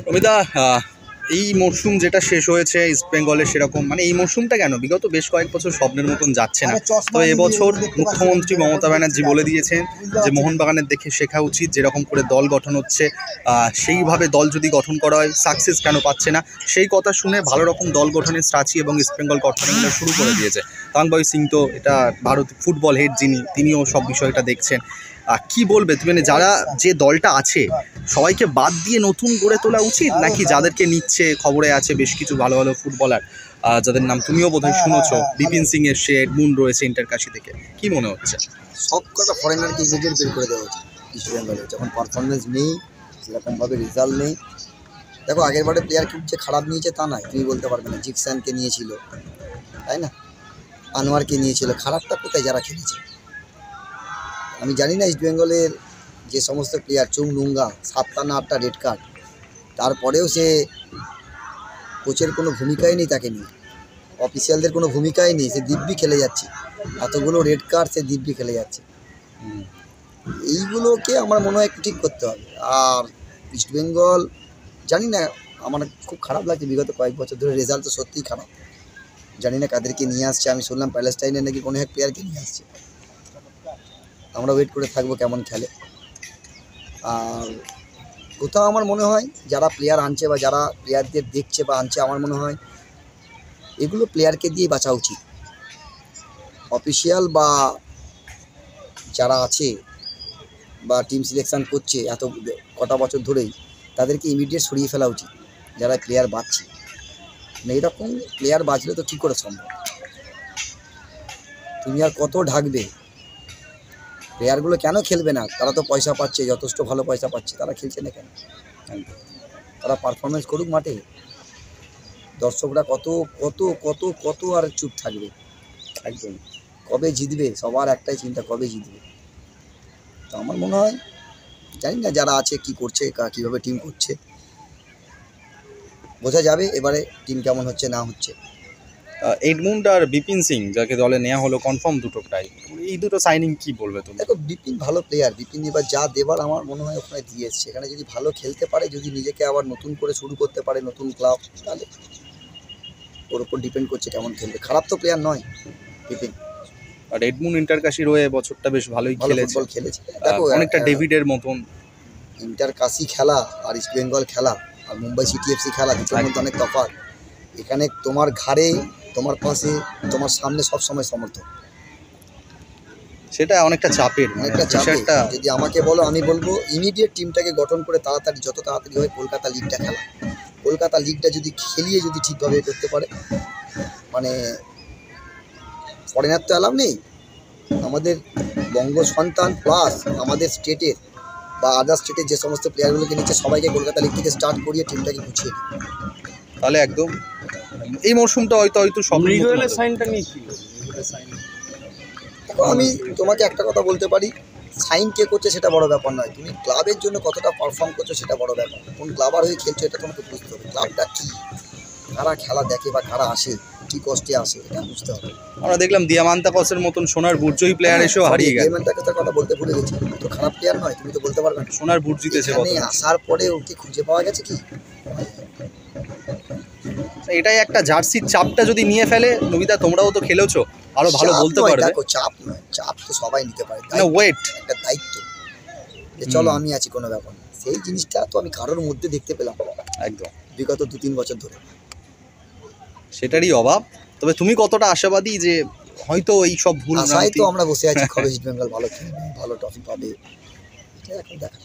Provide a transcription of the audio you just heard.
অমিতা, এই মরশুম যেটা শেষ হয়েছে ইস্ট বেঙ্গলের, সেরকম মানে এই মরশুমটা কেন বিগত বেশ কয়েক বছর স্বপ্নের মতন যাচ্ছে না। তো এবছর মুখ্যমন্ত্রী মমতা ব্যানার্জি বলে দিয়েছেন যে মোহনবাগানের দেখে শেখা উচিত, যেরকম করে দল গঠন হচ্ছে সেইভাবে দল যদি গঠন করা হয় সাকসেস কেন পাচ্ছে না। সেই কথা শুনে ভালো রকম দল গঠনের স্ট্র্যাটেজি এবং ইস্ট বেঙ্গল গঠনগুলো শুরু করে দিয়েছে। তানভয় সিং তো এটা ভারত ফুটবল হেড যিনি, তিনিও সব বিষয়টা দেখছেন। কি বলবে তুমি, মানে যারা যে দলটা আছে সবাইকে বাদ দিয়ে নতুন গড়ে তোলা উচিত, নাকি যাদেরকে নিচ্ছে খবরে আছে বেশ কিছু ভালো ভালো ফুটবলার যাদের নাম তুমিও বোধহয় শুনেছো, বিপিন সিং এর সে এডমুন্ড রয়েছে ইন্টারকাশি থেকে, কি মনে হচ্ছে? সব কটা ফরেনারকে ইমিডিয়েট বের করে দেওয়া উচিত ইস্ট বেঙ্গলে, যখন পারফরমেন্স নেই, সেরকমভাবে রেজাল্ট নেই। দেখো আগের বারে প্লেয়ার খুব যে খারাপ নিয়েছে তা নয়, তুমি বলতে পারবে না। জিকসানকে নিয়েছিল, তাই না, আনোয়ারকে নিয়েছিল, খারাপটা কোথায় যারা খেলেছে? আমি জানি না ইস্ট বেঙ্গলের যে সমস্ত প্লেয়ার, চুং নুঙ্গা 7টা না 8টা রেড কার্ড, তারপরেও সে কোচের কোনো ভূমিকাই নেই তাকে নিয়ে, অফিসিয়ালদের কোনো ভূমিকাই নেই, সে দিব্যি খেলে যাচ্ছে। এতগুলো রেড কার্ড, সে দিব্যি খেলে যাচ্ছে। এইগুলোকে আমার মনে হয় একটু ঠিক করতে হবে। আর ইস্ট বেঙ্গল জানি না, আমার খুব খারাপ লাগছে, বিগত কয়েক বছর ধরে রেজাল্ট তো সত্যিই খারাপ। জানি না কাদেরকে নিয়ে আসছে, আমি শুনলাম প্যালেস্টাইনের নাকি কোনো এক প্লেয়ারকে নিয়ে আসছে। আমরা ওয়েট করে থাকবো কেমন খেলে। আর কোথাও আমার মনে হয় যারা প্লেয়ার আনছে বা যারা প্লেয়ারদের দেখছে বা আনছে, আমার মনে হয় এগুলো প্লেয়ারকে দিয়ে বাঁচা উচিত। অফিসিয়াল বা যারা আছে বা টিম সিলেকশান করছে এত কটা বছর ধরেই, তাদেরকে ইমিডিয়েট সরিয়ে ফেলা উচিত যারা প্লেয়ার বাঁচছে। মানে এরকম প্লেয়ার বাঁচলে তো কী করে সম্ভব? তুমি আর কত ঢাকবে? প্লেয়ারগুলো কেন খেলবে না? তারা তো পয়সা পাচ্ছে, যথেষ্ট ভালো পয়সা পাচ্ছে, তারা খেলছে না কেন? তারা পারফরমেন্স করুক মাঠে। দর্শকরা কত কত কত কত আর চুপ থাকবে? একদম কবে জিতবে? সবার একটাই চিন্তা, কবে জিতবে। তো আমার মনে হয়, জানি না যারা আছে কি করছে, কীভাবে টিম করছে, বোঝা যাবে এবারে টিম কেমন হচ্ছে না হচ্ছে। এডমুন্ড আর বিপিন সিং যাকে দলে নেওয়া হলো কনফার্ম দুটো প্রায়, এই দুটো সাইনিং কি বলবে তুমি? দেখো বিপিন ভালো প্লেয়ার, বিপিন এবার যা দেবার আমার মনে হয় ওখানে দিয়ে এসছে। এখানে যদি ভালো খেলতে পারে, যদি নিজেকে আবার নতুন করে শুরু করতে পারে, নতুন ক্লাব, তাহলে ওর উপর ডিপেন্ড করছে কেমন খেলবে। খারাপ তো প্লেয়ার নয় বিপিন। আর এডমুন্ড ইন্টারকাশি রয়ে বছরটা বেশ ভালোই খেলেছে। দেখো অনেকটা ডেভিডের মতন। ইন্টারকাশি খেলা আর ইস্ট বেঙ্গল খেলা আর মুম্বাই সিটি এফসি খেলা, দুটোর মধ্যে অনেক তফাৎ। এখানে তোমার ঘাড়ে, তোমার পাশে, তোমার সামনে সবসময় সমর্থন, সেটা অনেকটা চাপের। অনেকটা চাপের। যদি আমাকে বলো, আমি বলবো ইমিডিয়েট টিমটাকে গঠন করে তাড়াতাড়ি, যত তাড়াতাড়ি হয় কলকাতা লিগটা খেলা। কলকাতা লিগটা যদি খেলিয়ে যদি ঠিকভাবে করতে পারে, মানে ফরেনার তো অ্যালাউ নেই, আমাদের বঙ্গ সন্তান প্লাস আমাদের স্টেটের বা আদার স্টেটের যে সমস্ত প্লেয়ারগুলোকে নিচ্ছে, সবাইকে কলকাতা লিগ থেকে স্টার্ট করিয়ে টিমটাকে গুছিয়ে দিই, তাহলে একদম এই মরশুমটা হয়তো সব সাইনটা নিয়ে কি। আমি তোমাকে একটা কথা বলতে পারি, সাইন কে করছে সেটা বড় ব্যাপার নয়, তুমি ক্লাবের জন্য কতটা পারফর্ম করছো সেটা বড় ব্যাপার। কোন ক্লাবার হয়ে খেলছো এটা তোমাকে বুঝতে হবে। ক্লাবটা কী, কারা খেলা দেখে বা কারা আসে, কী কষ্টে আসে, এটা বুঝতে হবে। আমরা দেখলাম দিয়ামান্তাকসের মতন সোনার বুর্জই প্লেয়ার এসেও হারিয়ে গেল। দিয়ামান্তাকসের কথা বলতে ভুলে গেছি, তো খারাপ প্লেয়ার নয়, তুমি তো বলতে পারবে না। সোনার বুট জিতেছে, আসার পরে ওকে খুঁজে পাওয়া গেছে কি? এটাই একটা জার্সির চাপটা যদি নিয়ে ফেলে, নবিতা তোমরাও তো খেলেছো, আরো ভালো বলতে পারবে। দেখো চাপ নয়, চাপ তো সবাই নিতে পারে, ওয়েট একটা দায়িত্ব যে চলো আমি আছি, কোনো ব্যাপার না। সেই জিনিসটা তো আমি কারোর মধ্যে দেখতে পেলাম একদম বিগত 2-3 বছর ধরে, সেটারই অভাব। তবে তুমি কতটা আশাবাদী যে হয়তো এই সব ভুল আশায় তো আমরা বসে আছি, কবে ইস্ট বেঙ্গল ভালো খেলবে, ভালো ট্রফি পাবে, এটা এখন দেখা।